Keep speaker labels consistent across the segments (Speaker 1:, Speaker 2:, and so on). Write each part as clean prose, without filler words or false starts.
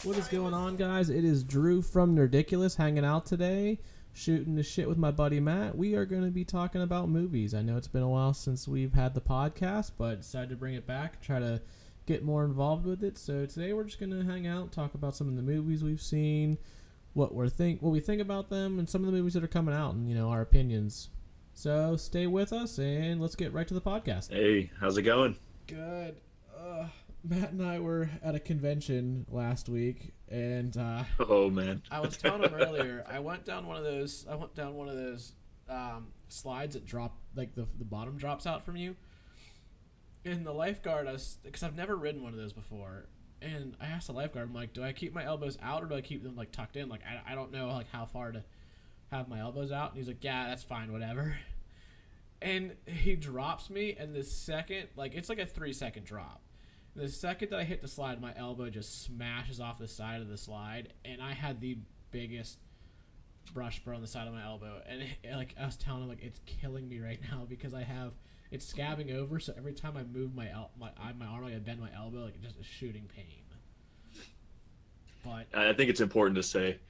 Speaker 1: What is going on, guys? It is Drew from Nerdiculous hanging out today, shooting the shit with my buddy Matt. We are going to be talking about movies. I know it's been a while since we've had the podcast, but decided to bring it back, try to get more involved with it. So today we're just going to hang out, talk about some of the movies we've seen, what we think about them, and some of the movies that are coming out, and our opinions. So stay with us, and let's get right to the podcast.
Speaker 2: Hey, how's it going?
Speaker 1: Good. Matt and I were at a convention last week, and
Speaker 2: oh man,
Speaker 1: I was telling him earlier. I went down one of those slides that drop, like the bottom drops out from you. And the lifeguard, because I've never ridden one of those before, and I asked the lifeguard, I'm like, do I keep my elbows out or do I keep them like tucked in? Like I don't know like how far to have my elbows out. And he's like, yeah, that's fine, whatever. And he drops me, and the second, like it's like a 3-second drop. The second that I hit the slide, my elbow just smashes off the side of the slide, and I had the biggest brush burn on the side of my elbow. And like I was telling him, like it's killing me right now because it's scabbing over. So every time I move my arm, like I bend my elbow, like it's just a shooting pain. But
Speaker 2: I think it's important to say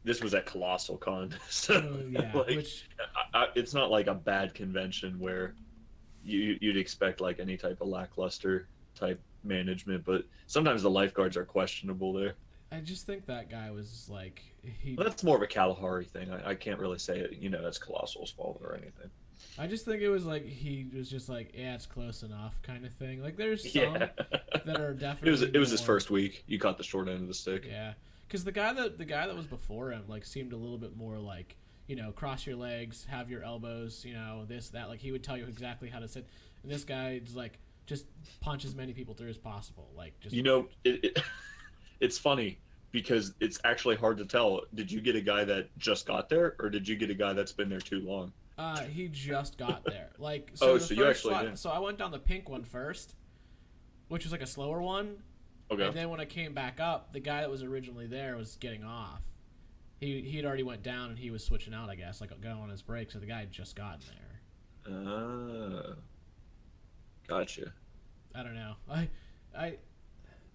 Speaker 2: this was at Colossal Con, so
Speaker 1: yeah,
Speaker 2: like, it's not like a bad convention where you'd expect like any type of lackluster type management, but sometimes the lifeguards are questionable there.
Speaker 1: I just think that guy was like
Speaker 2: Well, that's more of a Kalahari thing. I can't really say it, that's Colossal's fault or anything.
Speaker 1: I just think it was like he was just like, yeah, it's close enough kind of thing. Like there's some that are definitely
Speaker 2: it was his first week. You caught the short end of the stick.
Speaker 1: Yeah, because the guy that was before him like seemed a little bit more like, cross your legs, have your elbows, this that, like he would tell you exactly how to sit. And this guy is like just punch as many people through as possible. Like just
Speaker 2: it's funny because it's actually hard to tell. Did you get a guy that just got there, or did you get a guy that's been there too long?
Speaker 1: He just got there. Like
Speaker 2: so you actually did.
Speaker 1: So I went down the pink one first, which was like a slower one.
Speaker 2: Okay.
Speaker 1: And then when I came back up, the guy that was originally there was getting off. He had already went down and he was switching out, I guess, like going on his break. So the guy had just gotten there.
Speaker 2: Gotcha.
Speaker 1: I don't know. I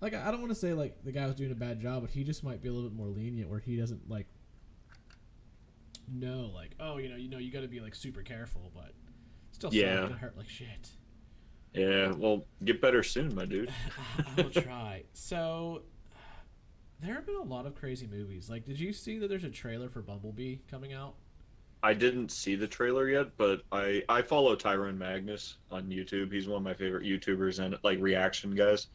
Speaker 1: don't want to say like the guy was doing a bad job, but he just might be a little bit more lenient where he doesn't like know like, oh, you got to be like super careful, but still gonna hurt like shit.
Speaker 2: Yeah, well, get better soon, my dude.
Speaker 1: I will try. So there have been a lot of crazy movies. Like, did you see that there's a trailer for Bumblebee coming out?
Speaker 2: I didn't see the trailer yet, but I follow Tyrone Magnus on YouTube. He's one of my favorite YouTubers and like reaction guys.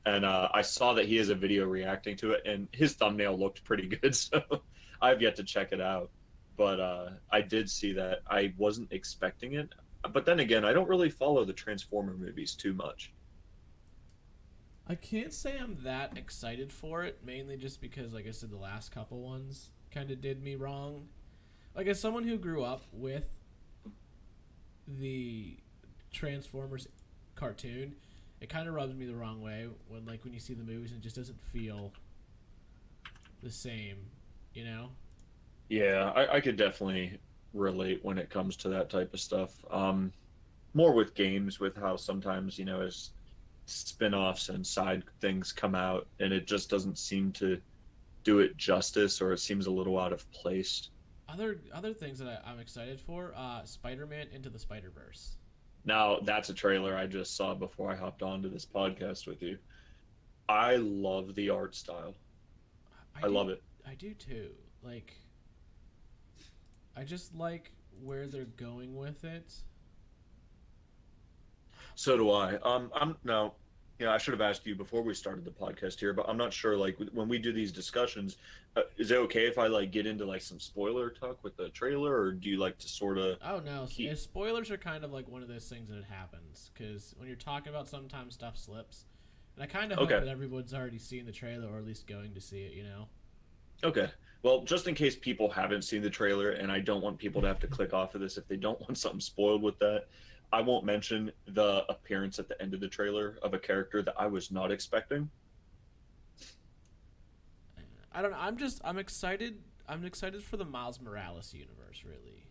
Speaker 2: And I saw that he has a video reacting to it, and his thumbnail looked pretty good, so I've yet to check it out. But I did see that. I wasn't expecting it. But then again, I don't really follow the Transformer movies too much.
Speaker 1: I can't say I'm that excited for it, mainly just because, like I said, the last couple ones kind of did me wrong. Like, as someone who grew up with the Transformers cartoon, it kind of rubs me the wrong way when you see the movies and it just doesn't feel the same,
Speaker 2: Yeah, I could definitely relate when it comes to that type of stuff. More with games, with how sometimes, as spin-offs and side things come out and it just doesn't seem to do it justice, or it seems a little out of place.
Speaker 1: Other things that I'm excited for, Spider-Man Into the Spider-Verse.
Speaker 2: Now, that's a trailer I just saw before I hopped onto this podcast with you. I love the art style. I love it.
Speaker 1: I do too. Like, I just like where they're going with it.
Speaker 2: So do I. I should have asked you before we started the podcast here, but I'm not sure. Like when we do these discussions, is it okay if I like get into like some spoiler talk with the trailer, or do you like to sort of?
Speaker 1: Oh no, spoilers are kind of like one of those things that happens because when you're talking about, sometimes stuff slips, and I kind of hope that everyone's already seen the trailer or at least going to see it.
Speaker 2: Okay. Well, just in case people haven't seen the trailer, and I don't want people to have to click off of this if they don't want something spoiled with that, I won't mention the appearance at the end of the trailer of a character that I was not expecting.
Speaker 1: I don't know. I'm excited. I'm excited for the Miles Morales universe, really.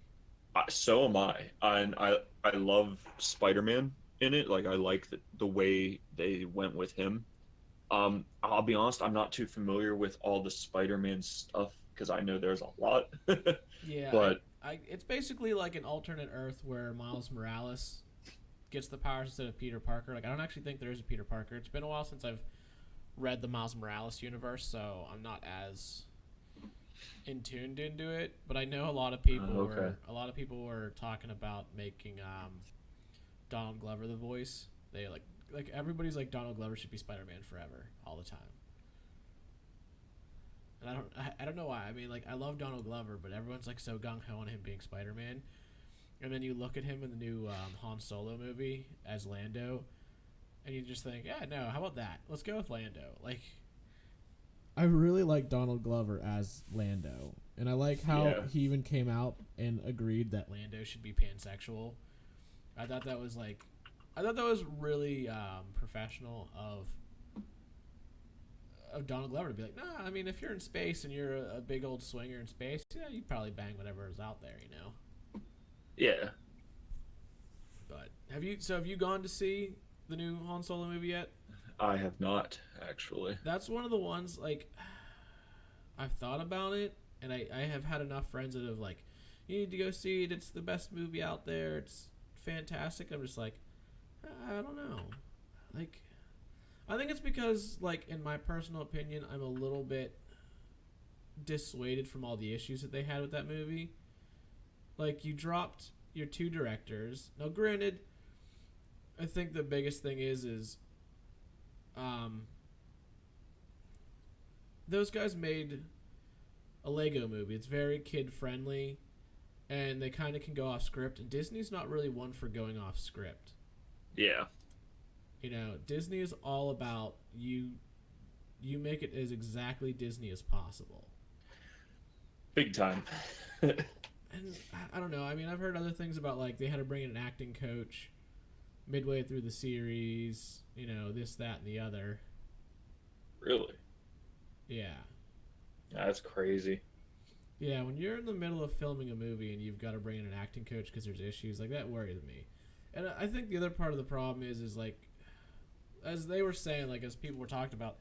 Speaker 2: So am I. And I love Spider-Man in it. Like, I like the way they went with him. I'll be honest, I'm not too familiar with all the Spider-Man stuff because I know there's a lot.
Speaker 1: Yeah,
Speaker 2: But
Speaker 1: it's basically like an alternate Earth where Miles Morales gets the powers instead of Peter Parker. Like, I don't actually think there is a Peter Parker. It's been a while since I've read the Miles Morales universe, so I'm not as in tuned into it. But I know
Speaker 2: okay.
Speaker 1: a lot of people were talking about making Donald Glover the voice. They like everybody's like Donald Glover should be Spider-Man forever, all the time. And I don't know why. I mean, like I love Donald Glover, but everyone's like so gung ho on him being Spider-Man. And then you look at him in the new Han Solo movie as Lando, and you just think, yeah, no, how about that? Let's go with Lando. Like, I really like Donald Glover as Lando, and I like how
Speaker 2: Yeah.
Speaker 1: he even came out and agreed that Lando should be pansexual. I thought that was like, I thought that was really professional of Donald Glover to be like, nah. I mean, if you're in space and you're a big old swinger in space, yeah, you'd probably bang whatever is out there, you know.
Speaker 2: Yeah.
Speaker 1: But have you gone to see the new Han Solo movie yet?
Speaker 2: I have not actually.
Speaker 1: That's one of the ones like I've thought about it, and I have had enough friends that have like, you need to go see it. It's the best movie out there. It's fantastic. I'm just like, I don't know. Like, I think it's because like in my personal opinion, I'm a little bit dissuaded from all the issues that they had with that movie. Like, you dropped your two directors. Now, granted, I think the biggest thing is um those guys made a Lego movie. It's very kid friendly, and they kind of can go off script. And Disney's not really one for going off script.
Speaker 2: Yeah.
Speaker 1: You know, Disney is all about you. You make it as exactly Disney as possible.
Speaker 2: Big time.
Speaker 1: And I don't know. I mean, I've heard other things about like they had to bring in an acting coach midway through the series. You know, this, that, and the other.
Speaker 2: Really?
Speaker 1: Yeah.
Speaker 2: That's crazy.
Speaker 1: Yeah, when you're in the middle of filming a movie and you've got to bring in an acting coach because there's issues, like that worries me. And I think the other part of the problem is like, as they were saying, like as people were talking about,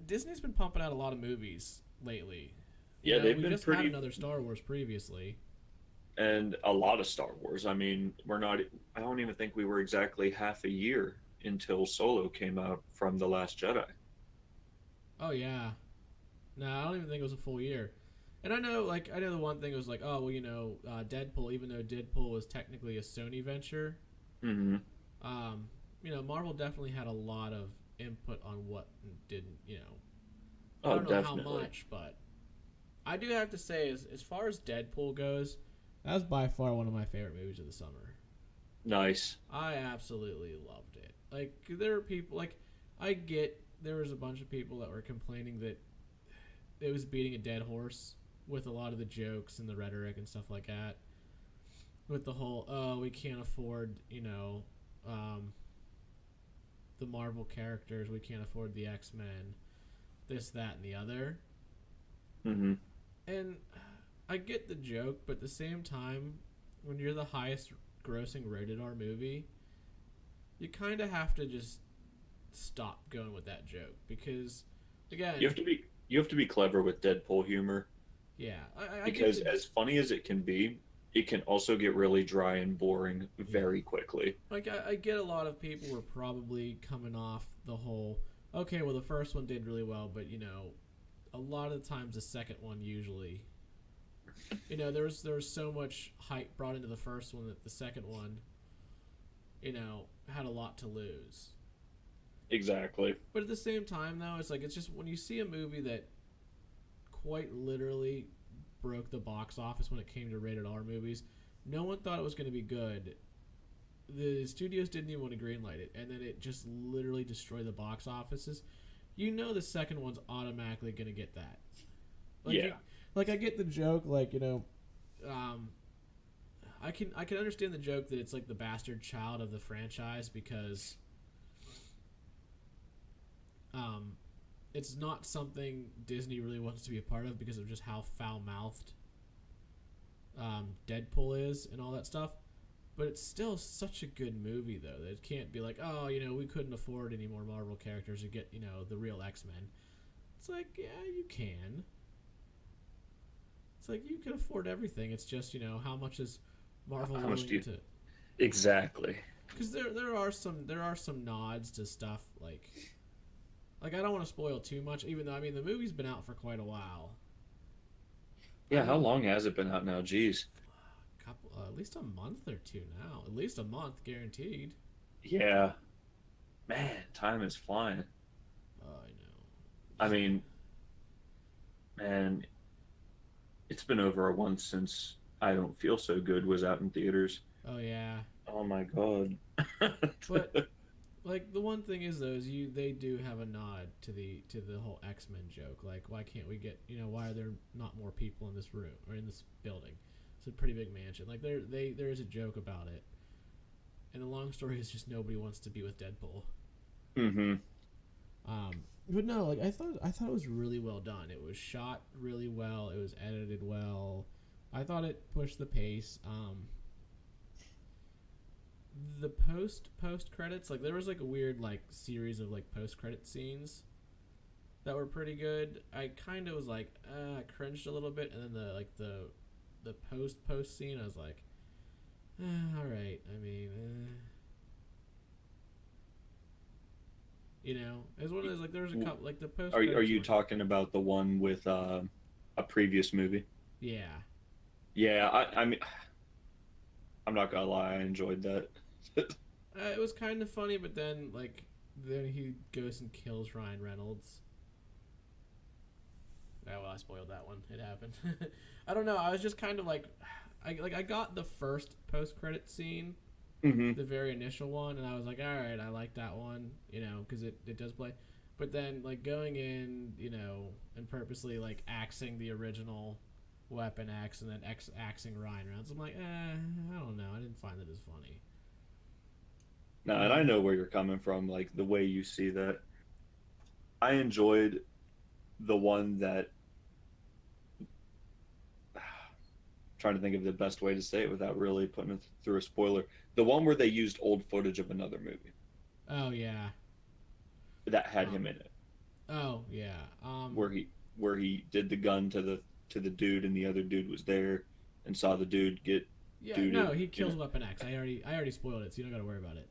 Speaker 1: Disney's been pumping out a lot of movies lately. You
Speaker 2: Yeah,
Speaker 1: know,
Speaker 2: they've
Speaker 1: we
Speaker 2: been
Speaker 1: just had
Speaker 2: pretty,
Speaker 1: another Star Wars previously.
Speaker 2: and a lot of Star Wars. I mean, we're not. I don't even think we were exactly half a year until Solo came out from The Last Jedi.
Speaker 1: Oh yeah, no, I don't even think it was a full year. And I know the one thing was like, oh well, you know, Deadpool. Even though Deadpool was technically a Sony venture,
Speaker 2: Mm-hmm.
Speaker 1: um, you know, Marvel definitely had a lot of input on what didn't, you know, I
Speaker 2: Oh,
Speaker 1: don't know how
Speaker 2: definitely.
Speaker 1: much, but I do have to say, as far as Deadpool goes, that was by far one of my favorite movies of the summer.
Speaker 2: Nice.
Speaker 1: I absolutely loved it. Like, there are people, like, I get there was a bunch of people that were complaining that it was beating a dead horse with a lot of the jokes and the rhetoric and stuff like that. With the whole, oh, we can't afford, you know, um, the Marvel characters, we can't afford the X Men, this, that, and the other.
Speaker 2: Mm-hmm.
Speaker 1: And I get the joke, but at the same time, when you're the highest grossing rated R movie, you kind of have to just stop going with that joke because,
Speaker 2: You
Speaker 1: again,
Speaker 2: have to be you have to be clever with Deadpool humor
Speaker 1: yeah, I get
Speaker 2: because
Speaker 1: the
Speaker 2: as funny as it can be, it can also get really dry and boring
Speaker 1: yeah,
Speaker 2: very quickly.
Speaker 1: like I get a lot of people were probably coming off the whole okay, well the first one did really well, but you know, a lot of the times the second one usually, you know, there was so much hype brought into the first one that the second one, you know, had a lot to lose.
Speaker 2: Exactly.
Speaker 1: But at the same time, though, it's like it's just when you see a movie that quite literally broke the box office when it came to rated R movies. No one thought it was going to be good. The studios didn't even want to greenlight it, and then it just literally destroyed the box offices. You know, the second one's automatically going to get that. Like,
Speaker 2: Yeah.
Speaker 1: like I get the joke, like you know, um, I can understand the joke that it's like the bastard child of the franchise because um, it's not something Disney really wants to be a part of because of just how foul mouthed Deadpool is and all that stuff. But it's still such a good movie, though, that it can't be like, oh, we couldn't afford any more Marvel characters to get, the real X-Men. It's like, yeah, you can. It's like you can afford everything. It's just, how much is Marvel
Speaker 2: How much do
Speaker 1: willing
Speaker 2: you
Speaker 1: to?
Speaker 2: exactly?
Speaker 1: Because there are some nods to stuff like I don't want to spoil too much, even though the movie's been out for quite a while.
Speaker 2: Yeah,
Speaker 1: I
Speaker 2: how
Speaker 1: think
Speaker 2: long has it been out now? Jeez.
Speaker 1: couple at least a month or two now. At least a month guaranteed.
Speaker 2: Yeah, man, time is flying.
Speaker 1: Oh, I know.
Speaker 2: I mean, man, it's been over a month since I Don't Feel So Good was out in theaters.
Speaker 1: Oh yeah,
Speaker 2: Oh my god.
Speaker 1: but like the one thing is though is they do have a nod to the whole X-Men joke. Like, why can't we get, why are there not more people in this room or in this building? It's a pretty big mansion. Like there is a joke about it. And the long story is just nobody wants to be with Deadpool.
Speaker 2: Mm-hmm.
Speaker 1: But no, like I thought it was really well done. It was shot really well. It was edited well. I thought it pushed the pace. The post credits, like there was like a weird like series of like post credit scenes that were pretty good. I kind of was like I cringed a little bit, and then the post scene, I was like, all right. It's one of those like there was a couple like the post
Speaker 2: Are
Speaker 1: credits
Speaker 2: you
Speaker 1: were,
Speaker 2: talking about the one with a previous movie?
Speaker 1: yeah.
Speaker 2: Yeah, I mean, I'm not gonna lie, I enjoyed that.
Speaker 1: It was kind of funny, but then he goes and kills Ryan Reynolds. Oh well, I spoiled that one. It happened. I don't know. I was just kind of like, I got the first post credit scene,
Speaker 2: Hmm.
Speaker 1: the very initial one, and I was like, all right, I like that one, because it does play. But then like going in, and purposely like axing the original Weapon X and then axing Ryan Reynolds, I'm like, I don't know. I didn't find it as funny.
Speaker 2: No, and I
Speaker 1: Um,
Speaker 2: know where you're coming from, like the way you see that. I enjoyed the one that trying to think of the best way to say it without really putting it through a spoiler. The one where they used old footage of another movie
Speaker 1: oh yeah.
Speaker 2: that had him
Speaker 1: Um,
Speaker 2: in it,
Speaker 1: oh yeah.
Speaker 2: where he did the gun to the dude and the other dude was there and saw the dude get
Speaker 1: Yeah, no,
Speaker 2: duded,
Speaker 1: he
Speaker 2: you know.
Speaker 1: kills Weapon X. I already spoiled it, so you don't got to worry about it.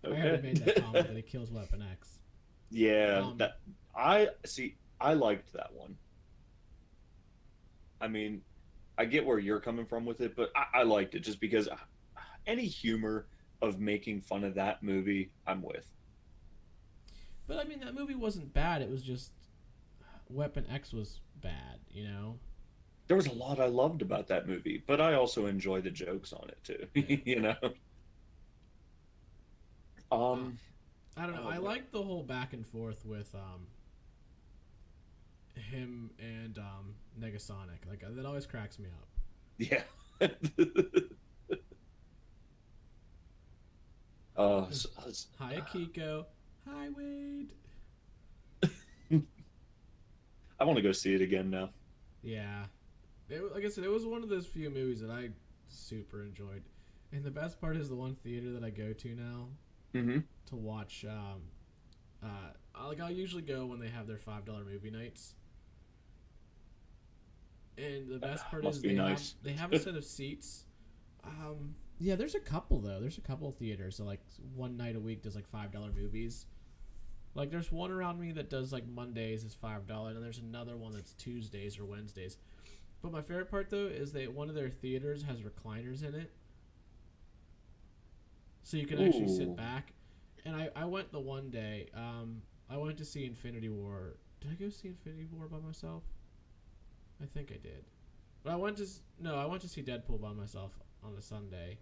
Speaker 1: I already
Speaker 2: Okay.
Speaker 1: made that comment that he kills Weapon X.
Speaker 2: Yeah,
Speaker 1: Um,
Speaker 2: that I see. I liked that one. I mean, I get where you're coming from with it, but I liked it just because any humor of making fun of that movie, I'm with.
Speaker 1: but that movie wasn't bad. It was just Weapon X was bad.
Speaker 2: There was a lot I loved about that movie, but I also enjoy the jokes on it too.
Speaker 1: Yeah.
Speaker 2: You know.
Speaker 1: Uh,
Speaker 2: Um.
Speaker 1: I don't know.
Speaker 2: Oh
Speaker 1: I
Speaker 2: man.
Speaker 1: like the whole back and forth with him and Negasonic. Like that always cracks me up.
Speaker 2: Yeah.
Speaker 1: Hi Akiko. Hi Wade.
Speaker 2: I want to go see it again now.
Speaker 1: Yeah. Like I said, it was one of those few movies that I super enjoyed. And the best part is the one theater that I go to now
Speaker 2: Hmm.
Speaker 1: to watch. I'll usually go when they have their $5 movie nights. And the best part
Speaker 2: Must
Speaker 1: is
Speaker 2: be
Speaker 1: they have
Speaker 2: nice.
Speaker 1: they have a set of seats. Yeah, there's a couple though. There's a couple of theaters. So like one night a week does like $5 movies. Like there's one around me that does like Mondays is $5, and there's another one that's Tuesdays or Wednesdays. But my favorite part though is that one of their theaters has recliners in it, so you can actually sit
Speaker 2: Ooh.
Speaker 1: back. And I went the one day. I went to see Infinity War. Did I go see Infinity War by myself? I think I did. But I went to see Deadpool by myself on a Sunday,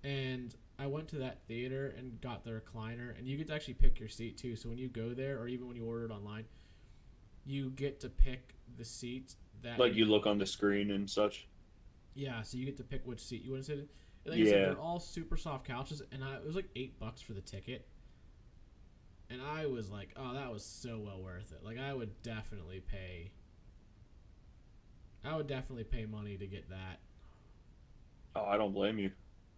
Speaker 1: and I went to that theater and got the recliner, and you get to actually pick your seat too. So when you go there, or even when you order it online, you get to pick the seat that
Speaker 2: Like you look on the screen and such.
Speaker 1: yeah. So you get to pick which seat you want to sit in. And like I said,
Speaker 2: Yeah.
Speaker 1: they're all super soft couches, and it was like $8 for the ticket, and I was like, oh, that was so well worth it. Like I would definitely pay. I would definitely pay money to get that.
Speaker 2: Oh, I don't blame you.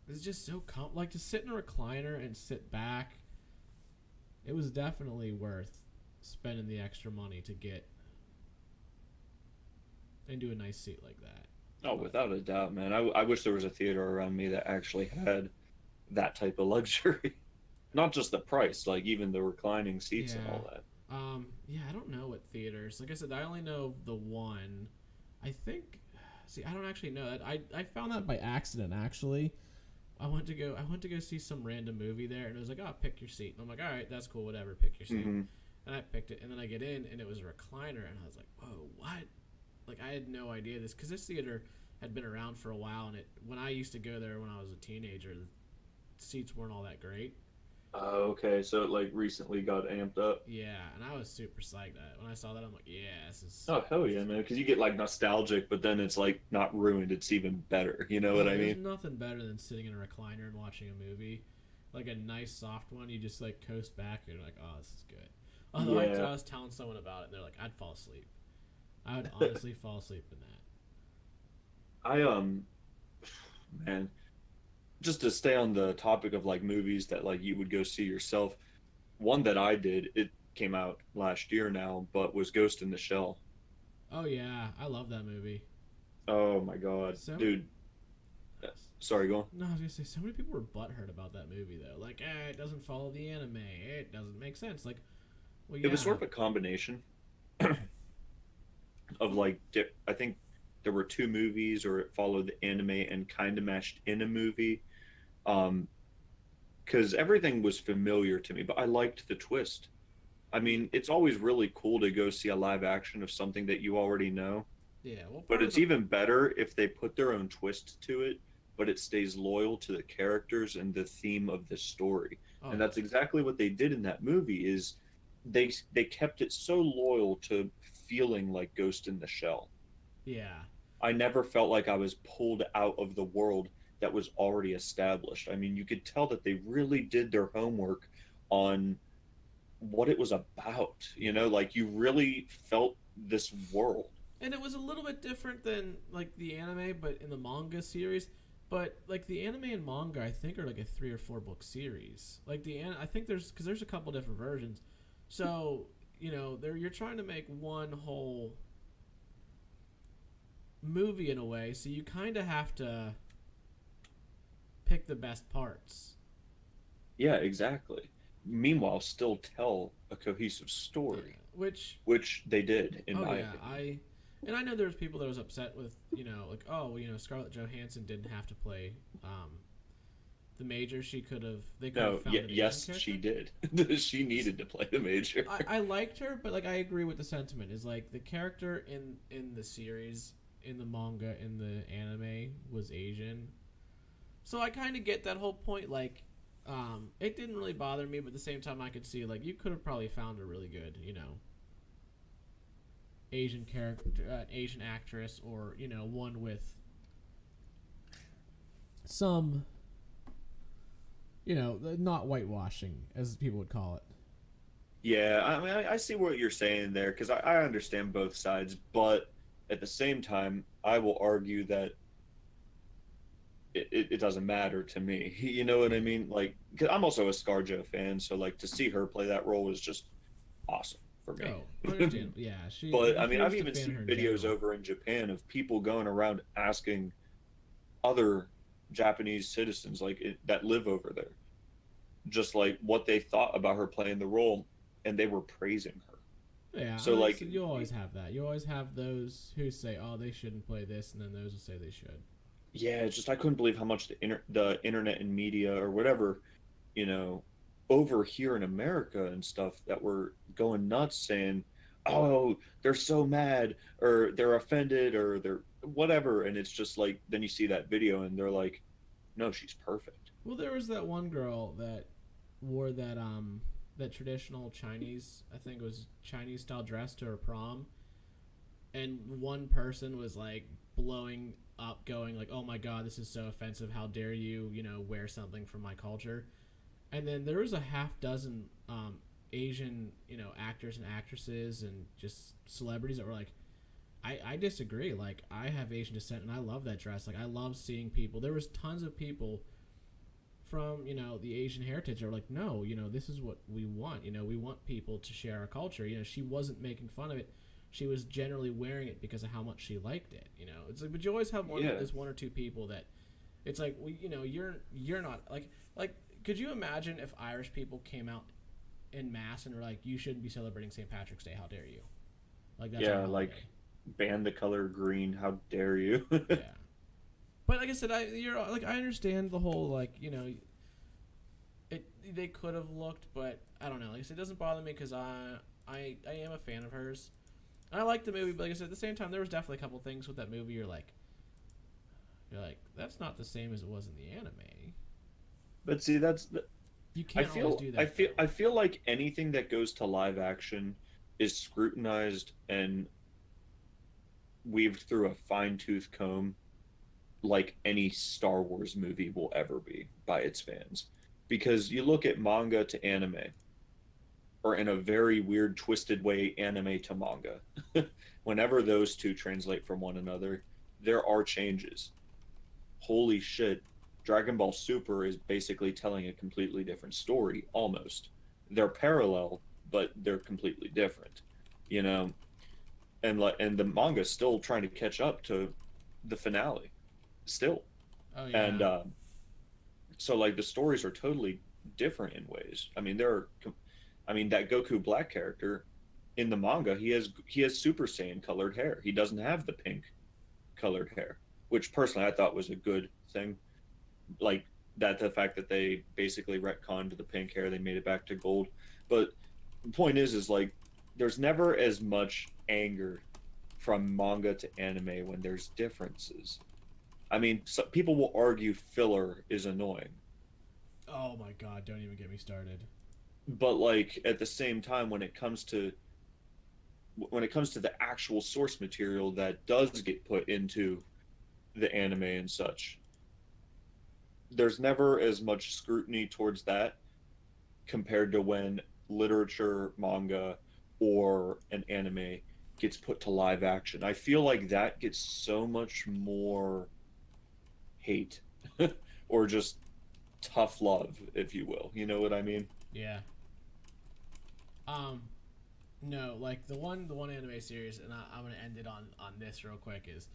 Speaker 1: it's just so like to sit in a recliner and sit back. It was definitely worth spending the extra money to get into a nice seat like that.
Speaker 2: Oh,
Speaker 1: But
Speaker 2: without a doubt, man. I wish there was a theater around me that actually had that type of luxury. Not just the price, like even the reclining seats and
Speaker 1: yeah,
Speaker 2: all that.
Speaker 1: yeah, I don't know what theaters. Like I said, I only know the one. I think. See, I don't actually know that. I found that by accident. Actually, I went to go see some random movie there, and it was like, oh, pick your seat. And I'm like, all right, that's cool, whatever, pick your seat.
Speaker 2: Hmm.
Speaker 1: And I picked it, and then I get in, and it was a recliner, and I was like, whoa, what? Like I had no idea this because this theater had been around for a while, and it when I used to go there when I was a teenager, the seats weren't all that great.
Speaker 2: Okay, so it like recently got amped up.
Speaker 1: Yeah, and I was super psyched that when I saw that. I'm like, yeah,
Speaker 2: Oh hell
Speaker 1: this
Speaker 2: yeah,
Speaker 1: is
Speaker 2: man! Because you get like nostalgic, but then it's like not ruined. It's even better. You know what
Speaker 1: oh,
Speaker 2: I
Speaker 1: there's
Speaker 2: mean?
Speaker 1: nothing better than sitting in a recliner and watching a movie, like a nice soft one. You just like coast back and you're like, oh, this is good. Although
Speaker 2: Yeah.
Speaker 1: I was telling someone about it, and they're like, I'd fall asleep. I would honestly fall asleep in that.
Speaker 2: I man, just to stay on the topic of like movies that like you would go see yourself. One that I did, it came out last year now, but was Ghost in the Shell.
Speaker 1: Oh yeah, I love that movie.
Speaker 2: Oh my god,
Speaker 1: So many.
Speaker 2: dude. Sorry, go on.
Speaker 1: No, I was gonna say so many people were butthurt about that movie though. Like, it doesn't follow the anime. It doesn't make sense. Like, well,
Speaker 2: It was
Speaker 1: yeah,
Speaker 2: sort of a combination of like I think there were two movies, or it followed the anime and kind of meshed in a movie. Um, because everything was familiar to me, but I liked the twist. I mean, it's always really cool to go see a live action of something that you already know,
Speaker 1: yeah. Well,
Speaker 2: but
Speaker 1: part of
Speaker 2: it's
Speaker 1: the
Speaker 2: even better if they put their own twist to it, but it stays loyal to the characters and the theme of the story.
Speaker 1: oh
Speaker 2: And
Speaker 1: yeah,
Speaker 2: that's exactly what they did in that movie is they kept it so loyal to feeling like Ghost in the Shell.
Speaker 1: yeah.
Speaker 2: I never felt like I was pulled out of the world that was already established. I mean, you could tell that they really did their homework on what it was about. You know, like you really felt this world.
Speaker 1: And it was a little bit different than like the anime, but in the manga series. But like the anime and manga, I think are like a 3 or 4 book series. Like I think because there's a couple different versions. So you're trying to make one whole movie in a way, so you kind of have to pick the best parts.
Speaker 2: Yeah, exactly. Meanwhile, still tell a cohesive
Speaker 1: Yeah,
Speaker 2: story,
Speaker 1: which
Speaker 2: which they did, in
Speaker 1: oh
Speaker 2: my
Speaker 1: yeah,
Speaker 2: opinion.
Speaker 1: I know there was people that was upset with like oh well, Scarlett Johansson didn't have to play the major. They could have
Speaker 2: No,
Speaker 1: found an Asian
Speaker 2: yes, she
Speaker 1: character.
Speaker 2: did. She needed to play the major.
Speaker 1: I liked her, but like I agree with the sentiment. Is like the character in the series, in the manga, in the anime was Asian, so I kind of get that whole point. Like, it didn't really bother me, but at the same time, I could see like you could have probably found a really good, Asian character, Asian actress, or one with some, not whitewashing as people would call it.
Speaker 2: Yeah, I mean, I see what you're saying there because I understand both sides, but at the same time, I will argue that it doesn't matter to me. You know what I mean? Like, cause I'm also a ScarJo fan, so like to see her play that role was just awesome for me.
Speaker 1: Oh, understand? Yeah, I'm
Speaker 2: But
Speaker 1: a
Speaker 2: I mean, I've
Speaker 1: huge
Speaker 2: even
Speaker 1: fan of
Speaker 2: seen
Speaker 1: her in
Speaker 2: videos
Speaker 1: general.
Speaker 2: over in Japan of people going around asking other Japanese citizens that live over there, just like what they thought about her playing the role, and they were praising her.
Speaker 1: Yeah,
Speaker 2: So
Speaker 1: and like
Speaker 2: like,
Speaker 1: so you always have that. You always have those who say, "Oh, they shouldn't play this," and then those who say they should.
Speaker 2: yeah, it's just I couldn't believe how much the internet and media or whatever, you know, over here in America and stuff that were going nuts saying, "Oh, they're so mad or they're offended or they're whatever," and it's just like then you see that video and they're like, "No, she's perfect."
Speaker 1: Well, there was that one girl that wore that traditional Chinese, I think it was Chinese style dress to her prom, and one person was like blowing up, going like, "Oh my god, this is so offensive! How dare you, wear something from my culture?" And then there was a half dozen Asian, actors and actresses and just celebrities that were like, I disagree. Like, I have Asian descent and I love that dress. Like, I love seeing people. There was tons of people from the Asian heritage are like, no, this is what we want. We want people to share our culture. She wasn't making fun of it. She was generally wearing it because of how much she liked it. It's like, but you always have
Speaker 2: Yeah.
Speaker 1: this one or two people that it's like, well, you're not like. Could you imagine if Irish people came out in mass and were like, you shouldn't be celebrating St. Patrick's Day? How dare you? Like that's our
Speaker 2: Yeah, like
Speaker 1: holiday.
Speaker 2: ban the color green. How dare you?
Speaker 1: Yeah. But like I said, I understand the whole it they could have looked, but I don't know. Like I said, it doesn't bother me because I am a fan of hers. I like the movie, but like I said, at the same time, there was definitely a couple things with that movie. You're like that's not the same as it was in the anime.
Speaker 2: But see,
Speaker 1: You
Speaker 2: I
Speaker 1: can't always
Speaker 2: feel
Speaker 1: do
Speaker 2: I
Speaker 1: that
Speaker 2: feel
Speaker 1: though.
Speaker 2: I feel like anything that goes to live action is scrutinized and weaved through a fine-tooth comb like any Star Wars movie will ever be by its fans. Because you look at manga to anime, or in a very weird, twisted way, anime to manga. Whenever those two translate from one another, there are changes. Holy shit. Dragon Ball Super is basically telling a completely different story, almost. They're parallel, but they're completely different. You know, and the manga's still trying to catch up to the finale, still.
Speaker 1: Oh
Speaker 2: And
Speaker 1: yeah.
Speaker 2: so like the stories are totally different in ways. I mean, I mean that Goku Black character in the manga, he has Super Saiyan colored hair. He doesn't have the pink colored hair, which personally I thought was a good thing. Like that, the fact that they basically retconned the pink hair, they made it back to gold. But the point is like there's never as much anger from manga to anime when there's differences. I mean, people will argue filler is annoying,
Speaker 1: Oh my god! Don't even get me started.
Speaker 2: but like at the same time, when it comes to the actual source material that does get put into the anime and such, there's never as much scrutiny towards that compared to when literature, manga, or an anime gets put to live action. I feel like that gets so much more hate or just tough love, if you will. You know what I mean?
Speaker 1: Yeah. Um. No, like the one anime series, and I'm gonna end it on this real quick is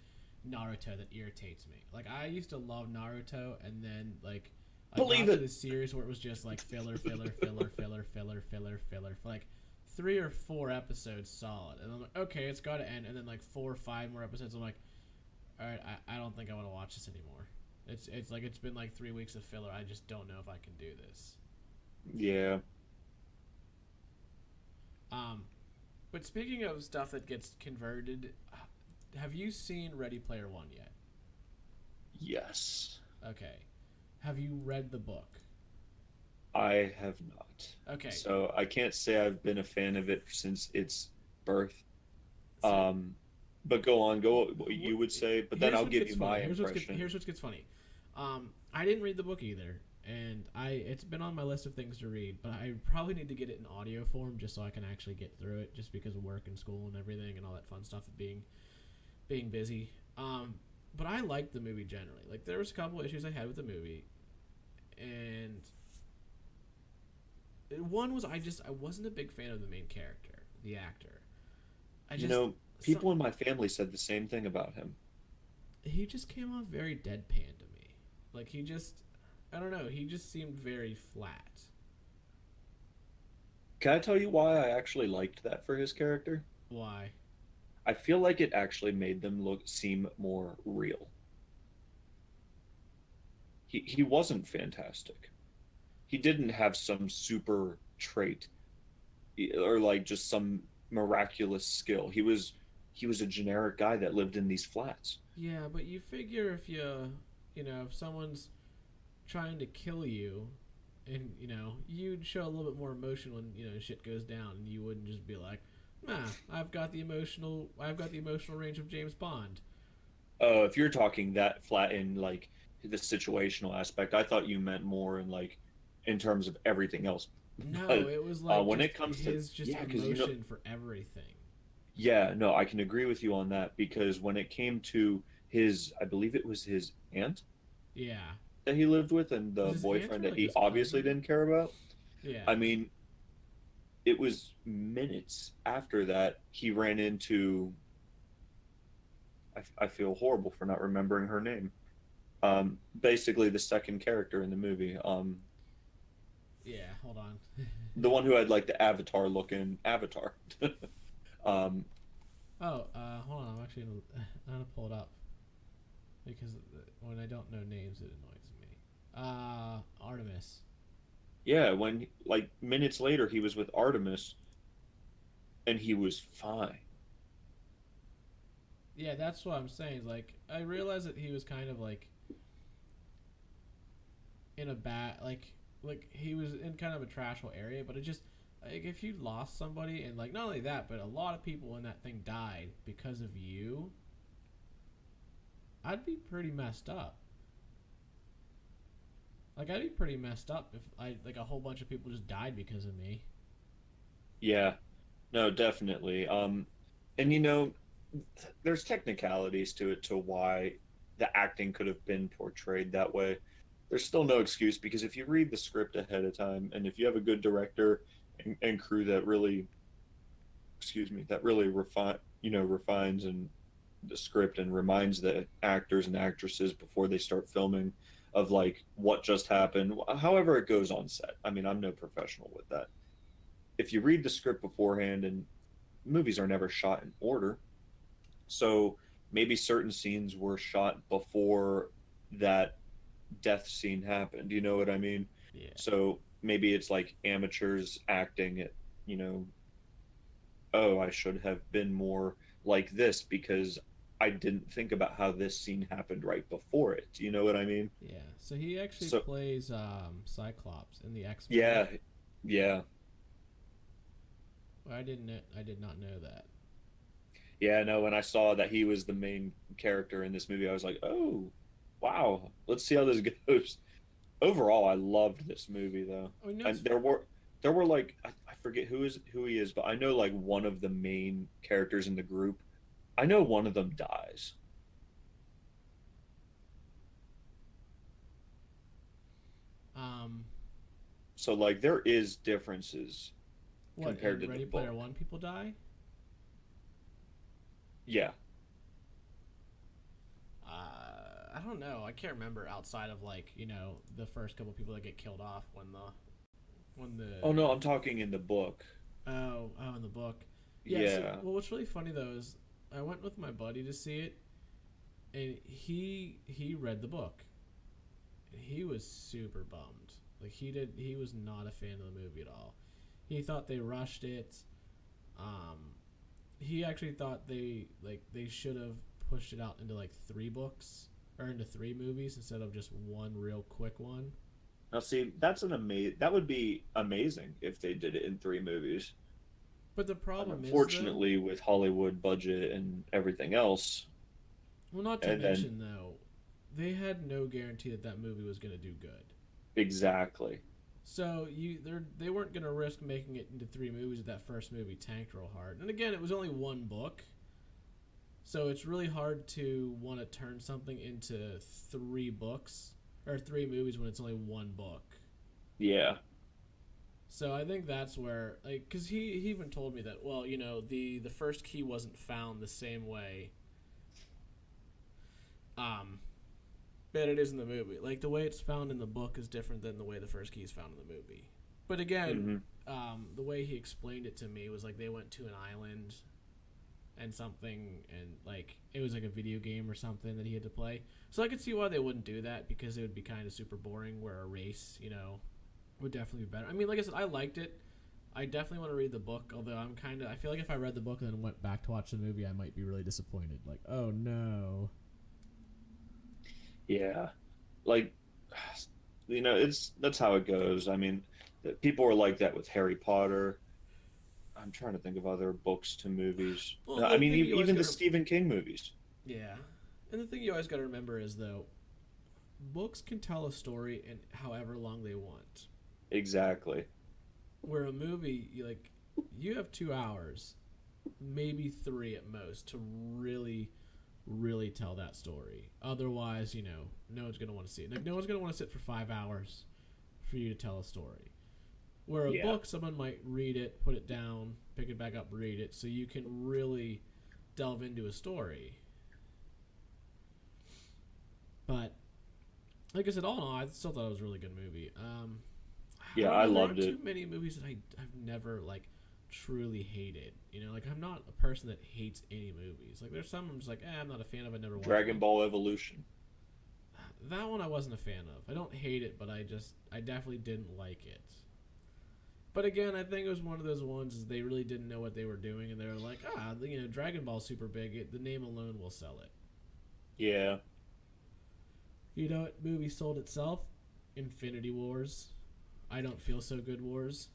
Speaker 1: Naruto that irritates me. Like I used to love Naruto, and then like I
Speaker 2: Believe
Speaker 1: got to
Speaker 2: it.
Speaker 1: this series where it was just like filler, filler, filler, filler, filler, filler, filler for like 3 or 4 episodes solid, and I'm like, okay, it's got to end, and then like 4 or 5 more episodes. I'm like, all right, I don't think I want to watch this anymore. It's like it's been like 3 weeks of filler. I just don't know if I can do this.
Speaker 2: Yeah.
Speaker 1: Um, but speaking of stuff that gets converted, have you seen Ready Player One yet?
Speaker 2: Yes.
Speaker 1: Okay. Have you read the book?
Speaker 2: I have not.
Speaker 1: Okay.
Speaker 2: So I can't say I've been a fan of it since its birth.
Speaker 1: So
Speaker 2: Um, but go on, go what you would say, but then
Speaker 1: here's
Speaker 2: I'll
Speaker 1: what
Speaker 2: give
Speaker 1: gets
Speaker 2: you
Speaker 1: funny.
Speaker 2: my impression.
Speaker 1: Here's what gets funny. I didn't read the book either, and it's been on my list of things to read, but I probably need to get it in audio form just so I can actually get through it, just because of work and school and everything and all that fun stuff of being busy. But I liked the movie generally. Like there was a couple issues I had with the movie, and one was I wasn't a big fan of the main character, the actor. I
Speaker 2: You
Speaker 1: just
Speaker 2: know,
Speaker 1: some
Speaker 2: people in my family said the same thing about him.
Speaker 1: he just came off very deadpan to me. Like he just I don't know, he just seemed very flat.
Speaker 2: Can I tell you why I actually liked that for his character?
Speaker 1: Why?
Speaker 2: I feel like it actually made them seem more real. He wasn't fantastic. He didn't have some super trait or like just some miraculous skill. He was a generic guy that lived in these flats.
Speaker 1: Yeah, but you figure if if someone's trying to kill you and you'd show a little bit more emotion when shit goes down, and you wouldn't just be like, nah, I've got the emotional range of James Bond.
Speaker 2: Oh, if you're talking that flat in like the situational aspect, I thought you meant more in like in terms of everything else.
Speaker 1: No,
Speaker 2: But
Speaker 1: it was like
Speaker 2: when
Speaker 1: just
Speaker 2: it comes to
Speaker 1: his just
Speaker 2: yeah, because
Speaker 1: emotion for everything.
Speaker 2: yeah, no, I can agree with you on that because when it came to his, I believe it was his aunt,
Speaker 1: Yeah.
Speaker 2: that he lived with and
Speaker 1: Was
Speaker 2: the
Speaker 1: his aunt
Speaker 2: boyfriend
Speaker 1: or
Speaker 2: that
Speaker 1: like
Speaker 2: he
Speaker 1: his
Speaker 2: obviously
Speaker 1: cousin?
Speaker 2: didn't care about.
Speaker 1: Yeah.
Speaker 2: I mean, it was minutes after that he ran into. I feel horrible for not remembering her name. Basically the second character in the movie.
Speaker 1: Yeah. Hold on.
Speaker 2: The one who had like the avatar looking avatar. um,
Speaker 1: Oh, hold on. I'm actually I'm gonna pull it up because when I don't know names, it annoys me. Artemis.
Speaker 2: yeah, when like minutes later he was with Artemis and he was fine.
Speaker 1: Yeah, that's what I'm saying. Like, I realized that he was kind of like in a bad, like he was in kind of a trashful area. But it just, like, if you lost somebody and like not only that, but a lot of people in that thing died because of you, I'd be pretty messed up. Like, I'd be pretty messed up if I like a whole bunch of people just died because of me.
Speaker 2: Yeah, no, definitely. And there's technicalities to it to why the acting could have been portrayed that way. There's still no excuse because if you read the script ahead of time and if you have a good director and crew that really, excuse me, that really refines and the script and reminds the actors and actresses before they start filming of like what just happened, however it goes on set. I mean, I'm no professional with that. If you read the script beforehand, and movies are never shot in order, so maybe certain scenes were shot before that death scene happened. You know what I mean?
Speaker 1: Yeah.
Speaker 2: So maybe it's like amateurs acting it, you know, oh, I should have been more like this because I didn't think about how this scene happened right before it. You know what I mean?
Speaker 1: Yeah. So he actually
Speaker 2: So,
Speaker 1: plays Cyclops in the X Men.
Speaker 2: yeah, yeah,
Speaker 1: I didn't. I did not know that.
Speaker 2: yeah. No, when I saw that he was the main character in this movie, I was like, oh, wow, let's see how this goes. Overall, I loved this movie though,
Speaker 1: Oh, no,
Speaker 2: and there were like I forget who he is, but I know like one of the main characters in the group. I know one of them dies.
Speaker 1: um,
Speaker 2: So like there is differences
Speaker 1: what
Speaker 2: compared
Speaker 1: in
Speaker 2: to the
Speaker 1: Ready Player
Speaker 2: book.
Speaker 1: One? People die.
Speaker 2: Yeah.
Speaker 1: I don't know. I can't remember outside of like the first couple people that get killed off when the
Speaker 2: Oh no, I'm talking in the book.
Speaker 1: in the book. Yeah. So
Speaker 2: Yeah.
Speaker 1: well, what's really funny though is I went with my buddy to see it, and he read the book, and he was super bummed. Like he was not a fan of the movie at all. He thought they rushed it. Um, he actually thought they should have pushed it out into like three books or into three movies instead of just one real quick one.
Speaker 2: Now see, that would be amazing if they did it in three movies.
Speaker 1: But the
Speaker 2: And
Speaker 1: problem is though,
Speaker 2: unfortunately with Hollywood budget and everything else,
Speaker 1: well, not to
Speaker 2: and then
Speaker 1: mention though, they had no guarantee that that movie was going to do good.
Speaker 2: exactly.
Speaker 1: So they weren't going to risk making it into three movies if that first movie tanked real hard. And again, it was only one book, so it's really hard to want to turn something into three books or three movies when it's only one book.
Speaker 2: Yeah.
Speaker 1: So I think that's where, like, because he even told me that, well, the first key wasn't found the same way, um, that it is in the movie. Like the way it's found in the book is different than the way the first key is found in the movie. But again,
Speaker 2: Hmm.
Speaker 1: the way he explained it to me was like they went to an island and something, and like it was like a video game or something that he had to play. So I could see why they wouldn't do that because it would be kind of super boring. Where a race, would definitely be better. I mean, like I said, I liked it. I definitely want to read the book, although I feel like if I read the book and then went back to watch the movie, I might be really disappointed. Like, oh no.
Speaker 2: Yeah. Like it's that's how it goes. I mean, people are like that with Harry Potter. I'm trying to think of other books to movies.
Speaker 1: Well,
Speaker 2: I
Speaker 1: the
Speaker 2: mean,
Speaker 1: thing you always
Speaker 2: even the
Speaker 1: gotta,
Speaker 2: Stephen King movies.
Speaker 1: yeah, and the thing you always gotta remember is though, books can tell a story in however long they want.
Speaker 2: Exactly.
Speaker 1: Where a movie, you have 2 hours, maybe three at most, to really, really tell that story. Otherwise, no one's gonna want to see it. Like, no one's gonna want to sit for 5 hours for you to tell a story. Where a book, someone might read it, put it down, pick it back up, read it, so you can really delve into a story. But like I said, all in all, I still thought it was a really good movie.
Speaker 2: I loved it.
Speaker 1: There aren't too many movies that I've never like truly hated. Like I'm not a person that hates any movies. Like there's some I'm just like, I'm not a fan of. I never watched
Speaker 2: Dragon Ball Evolution.
Speaker 1: That one I wasn't a fan of. I don't hate it, but I definitely didn't like it. But again, I think it was one of those ones is they really didn't know what they were doing, and they were like, Dragon Ball's super big. The name alone will sell it.
Speaker 2: Yeah.
Speaker 1: You know what movie sold itself? Infinity Wars. I Don't Feel So Good Wars.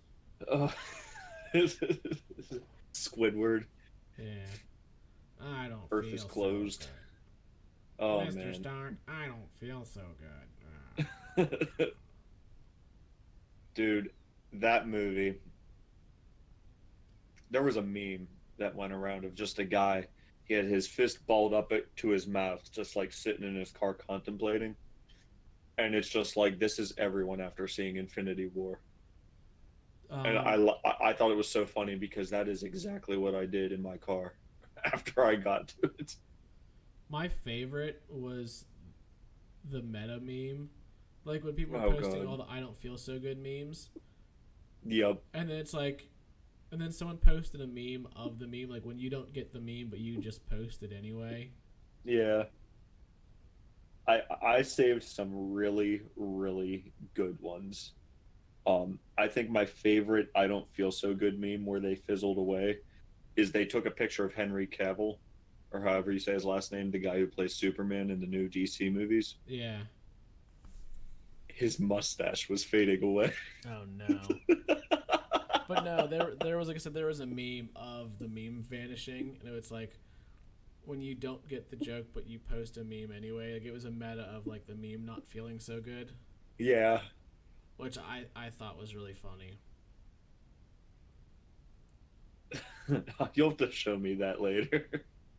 Speaker 2: Squidward.
Speaker 1: Yeah. I don't
Speaker 2: Earth
Speaker 1: feel
Speaker 2: is closed.
Speaker 1: So good.
Speaker 2: Oh,
Speaker 1: Mr.
Speaker 2: man.
Speaker 1: Stark, I don't feel so good.
Speaker 2: Dude, that movie. There was a meme that went around of just a guy. He had his fist balled up to his mouth, just like sitting in his car contemplating. And it's just like, this is everyone after seeing Infinity War. And I thought it was so funny because that is exactly what I did in my car after I got to it.
Speaker 1: My favorite was the meta meme. Like when people are posting all the I Don't Feel So Good memes.
Speaker 2: Yep.
Speaker 1: And then it's like, and then someone posted a meme of the meme, like when you don't get the meme, but you just post it anyway.
Speaker 2: Yeah. I saved some really, really good ones. I think my favorite I Don't Feel So Good meme where they fizzled away is they took a picture of Henry Cavill, or however you say his last name, the guy who plays Superman in the new DC movies.
Speaker 1: Yeah.
Speaker 2: His mustache was fading away.
Speaker 1: Oh no. But no, there was, like I said, there was a meme of the meme vanishing, and it's like when you don't get the joke but you post a meme anyway. Like it was a meta of like the meme not feeling so good.
Speaker 2: Yeah.
Speaker 1: Which I thought was really funny.
Speaker 2: You'll have to show me that later.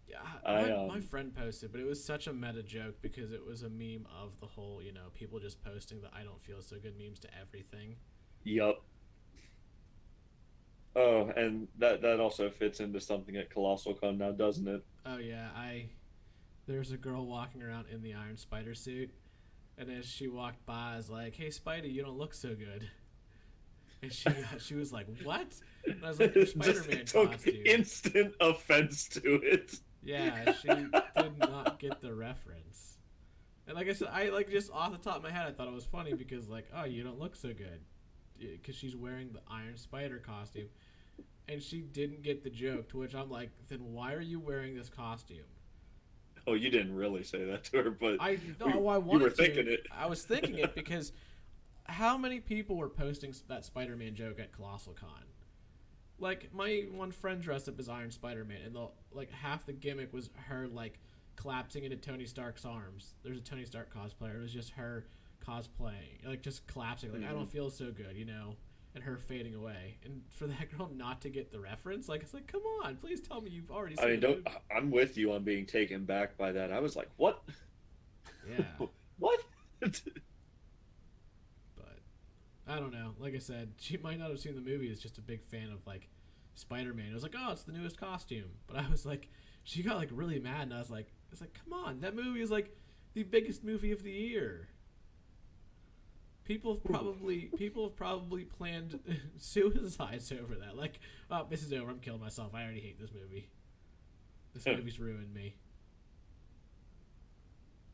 Speaker 1: Yeah, my friend posted, but it was such a meta joke because it was a meme of the whole, people just posting the I Don't Feel So Good memes to everything.
Speaker 2: Yup. Oh, and that also fits into something at Colossal Con now, doesn't it?
Speaker 1: Oh yeah, there's a girl walking around in the Iron Spider suit, and as she walked by, I was like, "Hey, Spidey, you don't look so good." And she was like, "What?" And I was like, "Your Spider-Man costume."
Speaker 2: Instant offense to it.
Speaker 1: Yeah, she did not get the reference. And like I said, I like just off the top of my head, I thought it was funny because like, oh, you don't look so good, because she's wearing the Iron Spider costume, and she didn't get the joke. To which I'm like, then why are you wearing this costume?
Speaker 2: Oh, you didn't really say that to her, but
Speaker 1: I wanted
Speaker 2: you were thinking it.
Speaker 1: I was thinking it because how many people were posting that Spider-Man joke at Colossal Con? Like my one friend dressed up as Iron Spider-Man, and half the gimmick was her like collapsing into Tony Stark's arms. There's a Tony Stark cosplayer. It was just her cosplaying, like just collapsing. Like I don't feel so good, and her fading away. And for that girl not to get the reference, like it's like, come on, please tell me you've already seen it.
Speaker 2: I'm with you on being taken back by that. I was like, what?
Speaker 1: Yeah.
Speaker 2: What?
Speaker 1: But I don't know. Like I said, she might not have seen the movie. Is just a big fan of like Spider-Man. It was like, oh, it's the newest costume. But I was like, she got like really mad, and I was like, come on, that movie is like the biggest movie of the year. People have probably planned suicides over that. Like, oh, this is over. I'm killing myself. I already hate this movie. This movie's ruined me.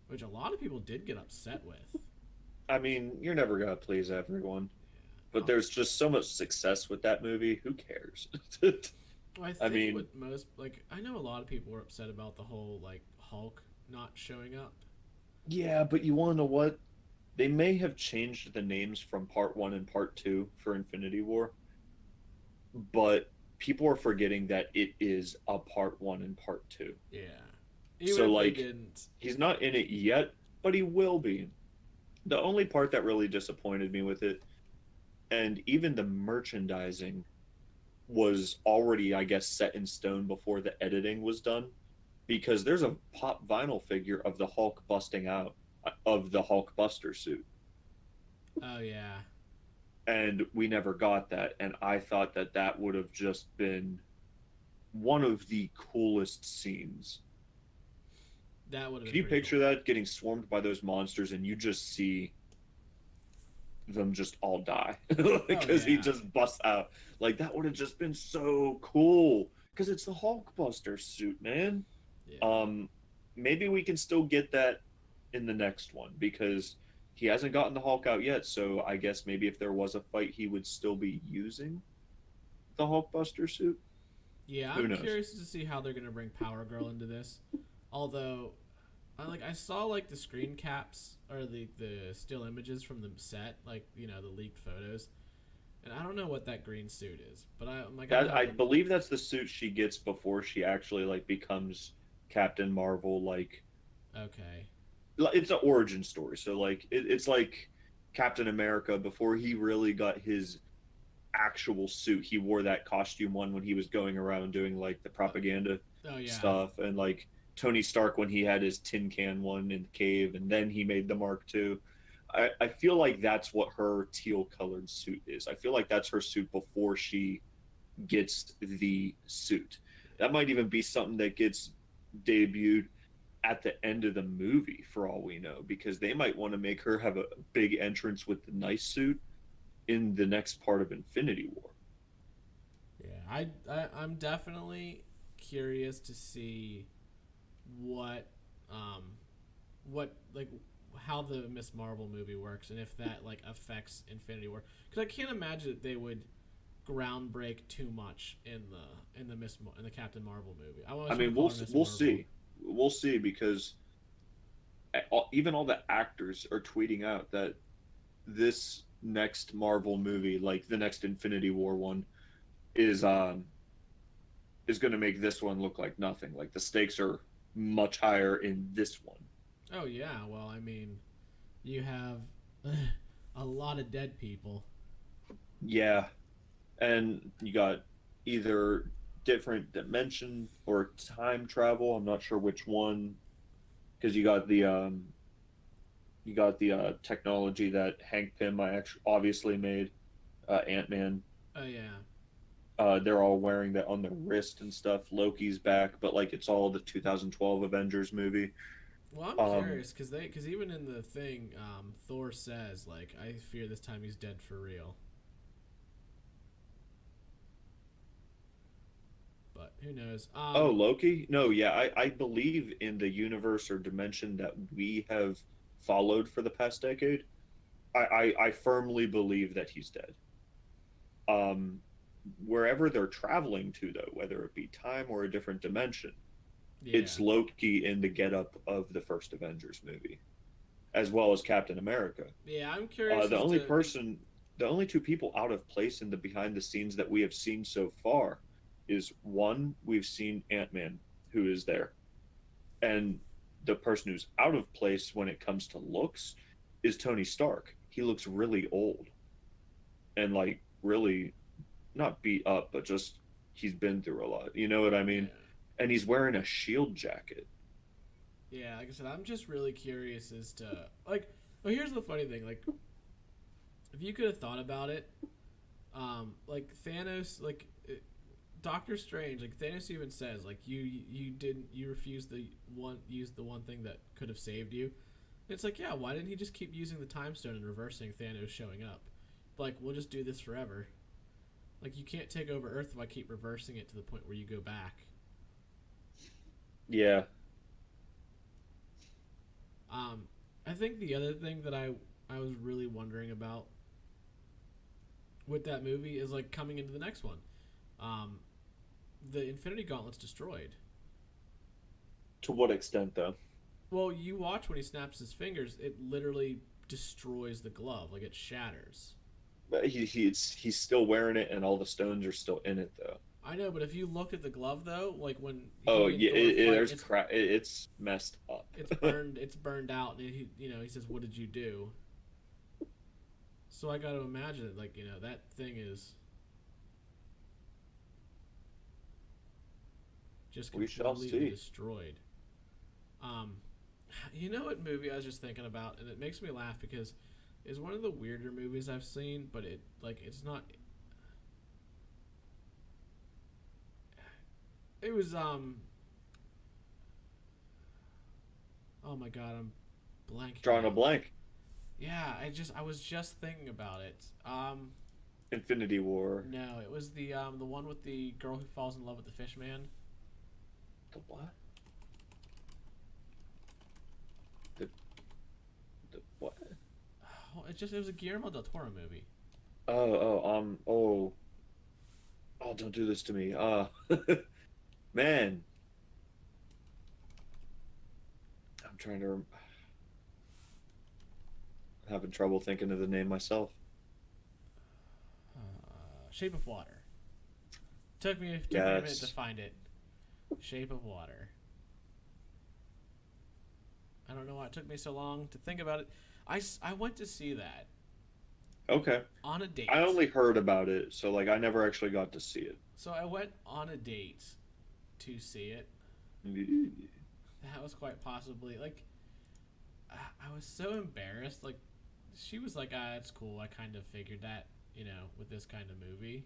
Speaker 1: Which a lot of people did get upset with.
Speaker 2: I mean, you're never gonna please everyone, but there's just so much success with that movie. Who cares?
Speaker 1: I mean, with most, like, I know a lot of people were upset about the whole like Hulk not showing up.
Speaker 2: Yeah, but you want to know what? They may have changed the names from Part 1 and Part 2 for Infinity War, but people are forgetting that it is a Part 1 and Part 2.
Speaker 1: Yeah.
Speaker 2: So, like, he's not in it yet, but he will be. The only part that really disappointed me with it, and even the merchandising was already, I guess, set in stone before the editing was done, because there's a pop vinyl figure of the Hulk busting out of the Hulk Buster suit,
Speaker 1: Oh yeah,
Speaker 2: and we never got that. And I thought that that would have just been one of the coolest scenes.
Speaker 1: that would have
Speaker 2: Can
Speaker 1: been
Speaker 2: you
Speaker 1: pretty
Speaker 2: picture
Speaker 1: cool.
Speaker 2: that, getting swarmed by those monsters and you just see them just all die
Speaker 1: Oh
Speaker 2: because he
Speaker 1: yeah,
Speaker 2: just busts out? Like that would have just been so cool because it's the Hulkbuster suit, man.
Speaker 1: yeah.
Speaker 2: Um, maybe we can still get that in the next one because he hasn't gotten the Hulk out yet. So I guess maybe if there was a fight, he would still be using the Hulkbuster suit.
Speaker 1: Yeah,
Speaker 2: Who
Speaker 1: I'm
Speaker 2: knows?
Speaker 1: curious to see how they're gonna bring Power Girl into this. Although, I saw like the screen caps or the still images from the set, like the leaked photos, and I don't know what that green suit is, but I'm like I'm
Speaker 2: That I
Speaker 1: hoping.
Speaker 2: believe that's the suit she gets before she actually like becomes Captain Marvel. Like
Speaker 1: Okay.
Speaker 2: it's an origin story. So like it's like Captain America before he really got his actual suit. He wore that costume one when he was going around doing like the
Speaker 1: Uh,
Speaker 2: propaganda
Speaker 1: oh yeah.
Speaker 2: stuff, and like Tony Stark when he had his tin can one in the cave, and then he made the Mark II. I feel like that's what her teal colored suit is. I feel like that's her suit before she gets the suit. That might even be something that gets debuted at the end of the movie for all we know, because they might want to make her have a big entrance with the nice suit in the next part of Infinity War.
Speaker 1: Yeah, I'm definitely curious to see what um what like how the Miss Marvel movie works and if that like affects Infinity War, because I can't imagine that they would groundbreak too much in the Captain Marvel movie. I
Speaker 2: I
Speaker 1: always want
Speaker 2: mean,
Speaker 1: to call her Miss
Speaker 2: we'll
Speaker 1: Marvel.
Speaker 2: see, we'll see, because even all the actors are tweeting out that this next Marvel movie, like the next Infinity War one, is is going to make this one look like nothing. Like the stakes are much higher in this one.
Speaker 1: Oh yeah, well I mean you have a lot of dead people.
Speaker 2: Yeah, and you got either different dimension or time travel. I'm not sure which one, because you got the technology that Hank Pym I actually obviously made, Ant Man.
Speaker 1: Oh yeah.
Speaker 2: They're all wearing that on their wrist and stuff. Loki's back, but like it's all the 2012 Avengers movie.
Speaker 1: Well, I'm
Speaker 2: Um,
Speaker 1: curious because even in the thing, Thor says like, "I fear this time he's dead for real." But who knows?
Speaker 2: oh, Loki? No, yeah, I believe in the universe or dimension that we have followed for the past decade. I firmly believe that he's dead. Um, Wherever they're traveling to, though, whether it be time or a different dimension,
Speaker 1: Yeah,
Speaker 2: it's Loki in the getup of the first Avengers movie, as well as Captain America.
Speaker 1: yeah. I'm curious
Speaker 2: The
Speaker 1: as
Speaker 2: only
Speaker 1: to
Speaker 2: person, the only two people out of place in the behind the scenes that we have seen so far is one, we've seen Ant Man, who is there, and the person who's out of place when it comes to looks is Tony Stark. He looks really old and like really not beat up, but just he's been through a lot. You know what I mean?
Speaker 1: yeah,
Speaker 2: And he's wearing a shield jacket.
Speaker 1: yeah. Like I said, I'm just really curious as to like. Well, here's the funny thing. Like, if you could have thought about it, like Thanos, like Doctor Strange, like Thanos even says, like you didn't you refused the one use the one thing that could have saved you. It's like, yeah, why didn't he just keep using the time stone and reversing Thanos showing up? Like, we'll just do this forever. Like, you can't take over Earth if I keep reversing it to the point where you go back.
Speaker 2: Yeah.
Speaker 1: Um, I think the other thing that I was really wondering about with that movie is like coming into the next one. Um, the Infinity Gauntlet's destroyed.
Speaker 2: To what extent, though?
Speaker 1: Well, you watch when he snaps his fingers, it literally destroys the glove, like it shatters.
Speaker 2: But he's still wearing it, and all the stones are still in it, though.
Speaker 1: I know, but if you look at the glove though, like when
Speaker 2: Oh
Speaker 1: he and
Speaker 2: yeah,
Speaker 1: Thor fight,
Speaker 2: there's crap. It's messed up.
Speaker 1: it's burned out, and he says, "What did you do?" So I got to imagine it, like that thing is just
Speaker 2: We shall
Speaker 1: completely
Speaker 2: see.
Speaker 1: destroyed. Um, you know what movie I was just thinking about, and it makes me laugh because it's one of the weirder movies I've seen, but it's not. It was oh my god, I'm blanking
Speaker 2: Drawing a
Speaker 1: out.
Speaker 2: blank.
Speaker 1: Yeah, I was just thinking about it.
Speaker 2: Infinity War.
Speaker 1: No, it was the one with the girl who falls in love with the fish man.
Speaker 2: The what? The the what?
Speaker 1: Oh, it was a Guillermo del Toro movie.
Speaker 2: Oh, don't do this to me. Man, I'm trying to. I'm having trouble thinking of the name myself.
Speaker 1: Shape of Water. Took me a minute to
Speaker 2: Yes.
Speaker 1: find it. Shape of Water. I don't know why it took me so long to think about it. I went to see that
Speaker 2: Okay.
Speaker 1: on a date.
Speaker 2: I only heard about it, so like I never actually got to see it.
Speaker 1: So I went on a date to see it. That was quite possibly like I was so embarrassed. Like she was like, "Ah, it's cool. I kind of figured that, with this kind of movie."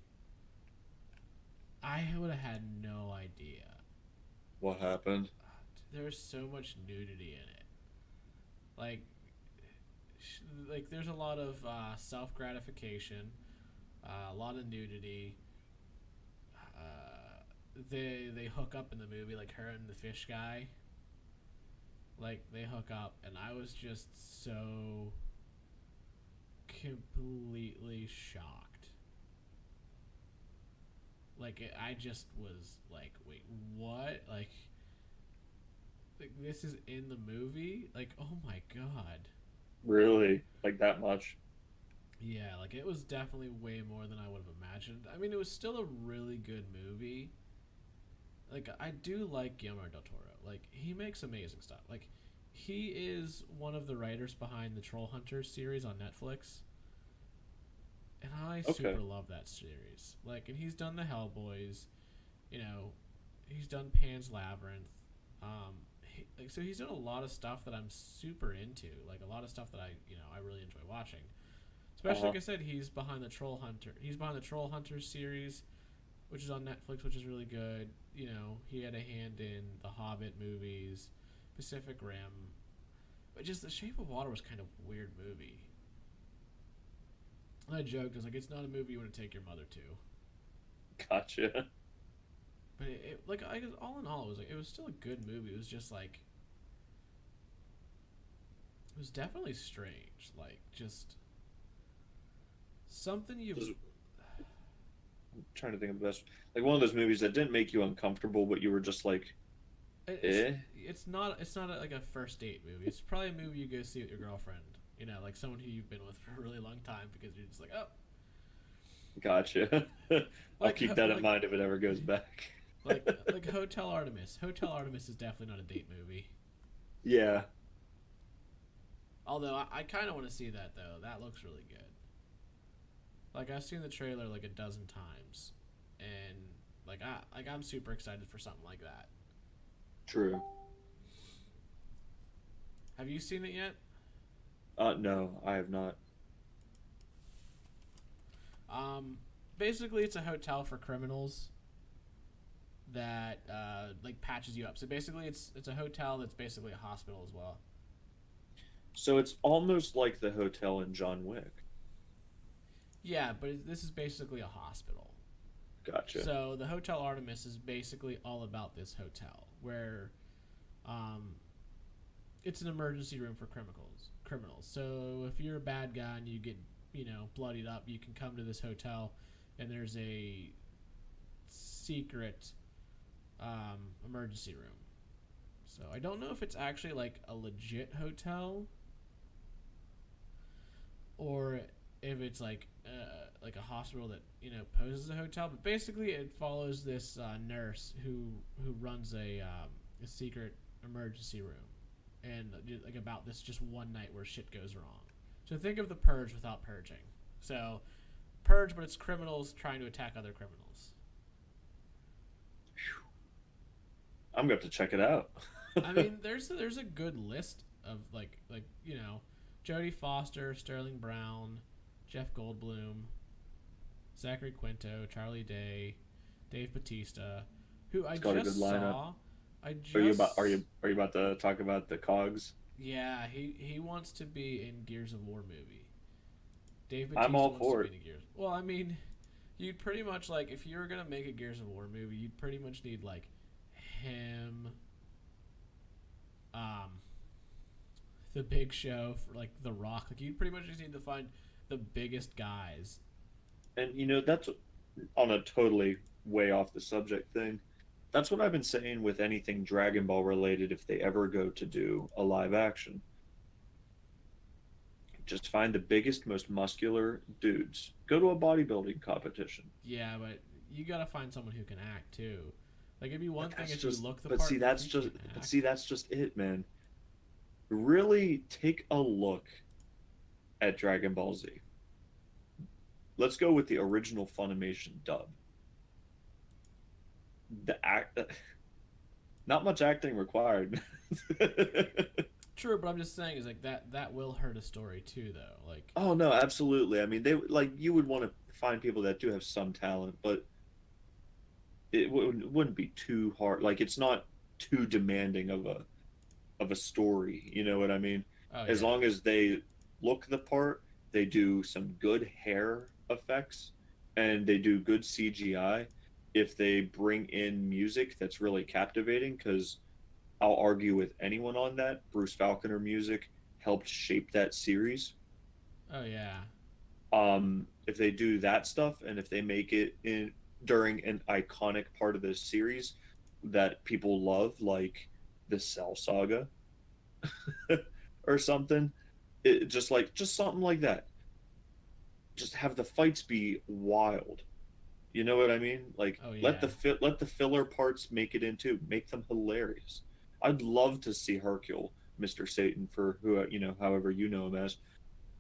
Speaker 1: I would have had no idea.
Speaker 2: What happened?
Speaker 1: There's so much nudity in it. Like, there's a lot of self gratification, a lot of nudity. They hook up in the movie, like her and the fish guy. Like they hook up, and I was just so completely shocked. I just was like, wait, what? Like this is in the movie? Like, oh my god.
Speaker 2: Really? Like that much?
Speaker 1: Yeah, like it was definitely way more than I would have imagined. I mean, it was still a really good movie. Like I do like Guillermo del Toro. Like he makes amazing stuff. Like he is one of the writers behind the Troll Hunters series on Netflix. And I
Speaker 2: Okay.
Speaker 1: super love that series. Like, and he's done the Hellboys, you know, he's done Pan's Labyrinth. So he's done a lot of stuff that I'm super into. Like a lot of stuff that I really enjoy watching. Especially
Speaker 2: Uh-huh.
Speaker 1: like I said, he's behind the Troll Hunter. He's behind the Troll Hunters series, which is on Netflix, which is really good. He had a hand in the Hobbit movies, Pacific Rim. But just The Shape of Water was kind of a weird movie. And I joked, I was like, it's not a movie you want to take your mother to.
Speaker 2: Gotcha.
Speaker 1: But all in all, it was still a good movie. It was just like, it was definitely strange. Like, just something you.
Speaker 2: Just trying to think of the best. Like one of those movies that didn't make you uncomfortable, but you were just like,
Speaker 1: It's
Speaker 2: eh?
Speaker 1: like a first date movie. It's probably a movie you go see with your girlfriend. Like someone who you've been with for a really long time because you're just like, oh,
Speaker 2: Gotcha. I'll
Speaker 1: like
Speaker 2: keep that in mind if it ever goes back.
Speaker 1: like Hotel Artemis. Hotel Artemis is definitely not a date movie.
Speaker 2: Yeah.
Speaker 1: Although I kind of want to see that though. That looks really good. Like I've seen the trailer like a dozen times, and I'm super excited for something like that.
Speaker 2: True.
Speaker 1: Have you seen it yet?
Speaker 2: No, I have not.
Speaker 1: Um, Basically, it's a hotel for criminals that like patches you up. So basically, it's a hotel that's basically a hospital as well.
Speaker 2: So it's almost like the hotel in John Wick.
Speaker 1: Yeah, but this is basically a hospital.
Speaker 2: Gotcha.
Speaker 1: So the Hotel Artemis is basically all about this hotel where um, it's an emergency room for criminals. Criminals. So if you're a bad guy and you get bloodied up, you can come to this hotel, and there's a secret emergency room. So I don't know if it's actually like a legit hotel or if it's like a hospital that poses a hotel. But basically, it follows this nurse who runs a secret emergency room, and like about this just one night where shit goes wrong. So think of the Purge without purging. So Purge, but it's criminals trying to attack other criminals.
Speaker 2: I'm gonna have to check it out.
Speaker 1: I mean, there's a good list of like Jodie Foster, Sterling Brown, Jeff Goldblum, Zachary Quinto, Charlie Day, Dave Bautista, who I
Speaker 2: It's got a
Speaker 1: just
Speaker 2: good lineup.
Speaker 1: saw. I just
Speaker 2: Are you about to talk about the cogs?
Speaker 1: Yeah, he wants to be in Gears of War movie. Dave
Speaker 2: I'm
Speaker 1: Bautista
Speaker 2: all
Speaker 1: wants
Speaker 2: for
Speaker 1: to be in a Gears. Well, I mean, you'd pretty much like if you were gonna make a Gears of War movie, you'd pretty much need like him, the Big Show for like The Rock. Like you'd pretty much just need to find the biggest guys.
Speaker 2: And that's on a totally way off the subject thing. That's what I've been saying with anything Dragon Ball related if they ever go to do a live action. Just find the biggest, most muscular dudes. Go to a bodybuilding competition.
Speaker 1: Yeah, but you gotta find someone who can act too. Like it'd be one thing if you look the
Speaker 2: But
Speaker 1: part.
Speaker 2: see, that's just but see, that's just it, man. Really take a look at Dragon Ball Z. Let's go with the original Funimation dub. Not much acting required.
Speaker 1: True, but I'm just saying is like that will hurt a story too, though. Like
Speaker 2: Oh no, absolutely. I mean, you would want to find people that do have some talent, but wouldn't be too hard. Like it's not too demanding of a story. You know what I mean?
Speaker 1: oh,
Speaker 2: As
Speaker 1: yeah.
Speaker 2: long as they look the part, they do some good hair effects, and they do good CGI. If they bring in music that's really captivating, because I'll argue with anyone on that, Bruce Falconer music helped shape that series.
Speaker 1: Oh yeah.
Speaker 2: If they do that stuff, and if they make it in during an iconic part of the series that people love, like the Cell Saga or something, just something like that. Just have the fights be wild. You know what I mean? Like
Speaker 1: Oh,
Speaker 2: let
Speaker 1: yeah.
Speaker 2: the filler parts make make them hilarious. I'd love to see Hercule, Mr. Satan, for who however you know him as.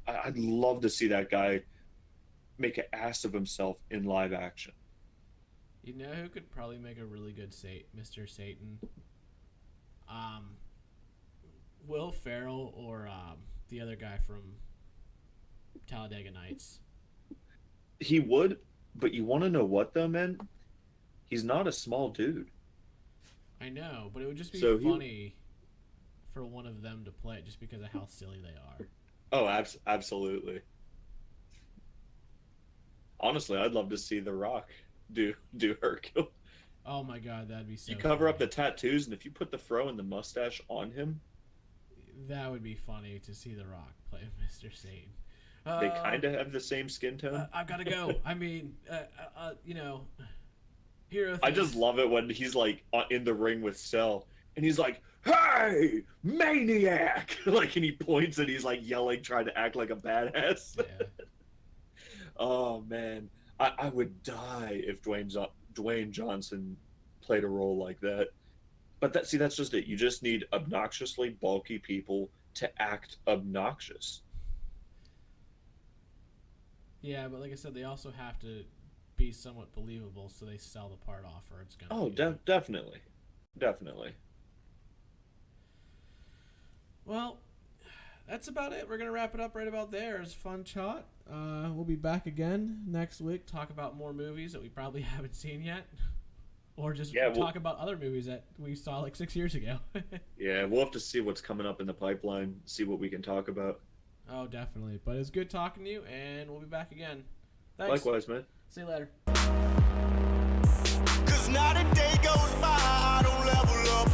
Speaker 2: I'd love to see that guy make an ass of himself in live action.
Speaker 1: You know who could probably make a really good Mr. Satan? Um, Will Ferrell or the other guy from Talladega Nights.
Speaker 2: He would, but you want to know what though, man? He's not a small dude.
Speaker 1: I know, but it would just be
Speaker 2: So
Speaker 1: funny for one of them to play it just because of how silly they are.
Speaker 2: Oh, absolutely. Honestly, I'd love to see The Rock do Hercule.
Speaker 1: Oh my god, that'd be so
Speaker 2: You cover up
Speaker 1: funny.
Speaker 2: the tattoos, and if you put the fro and the mustache on him,
Speaker 1: That would be funny to see The Rock play Mr. Satan.
Speaker 2: they kind of have the same skin tone.
Speaker 1: I've got to go. I mean, hero.
Speaker 2: I just love it when he's like in the ring with Cell, and he's like, "Hey, maniac!" Like, and he points and he's like yelling, trying to act like a badass.
Speaker 1: Yeah.
Speaker 2: Oh man, I would die if Dwayne Johnson played a role like that. But that's just it. You just need obnoxiously bulky people to act obnoxious.
Speaker 1: Yeah, but like I said, they also have to be somewhat believable, so they sell the part off, or it's gonna.
Speaker 2: Oh,
Speaker 1: be
Speaker 2: definitely, definitely.
Speaker 1: Well, that's about it. We're gonna wrap it up right about there. It's a fun chat. We'll be back again next week. Talk about more movies that we probably haven't seen yet, or just talk about other movies that we saw like 6 years ago.
Speaker 2: Yeah, we'll have to see what's coming up in the pipeline. See what we can talk about.
Speaker 1: Oh, definitely. But it's good talking to you, and we'll be back again. Thanks.
Speaker 2: Likewise, man.
Speaker 1: See you later.
Speaker 3: 'Cause not a day goes by I don't level up.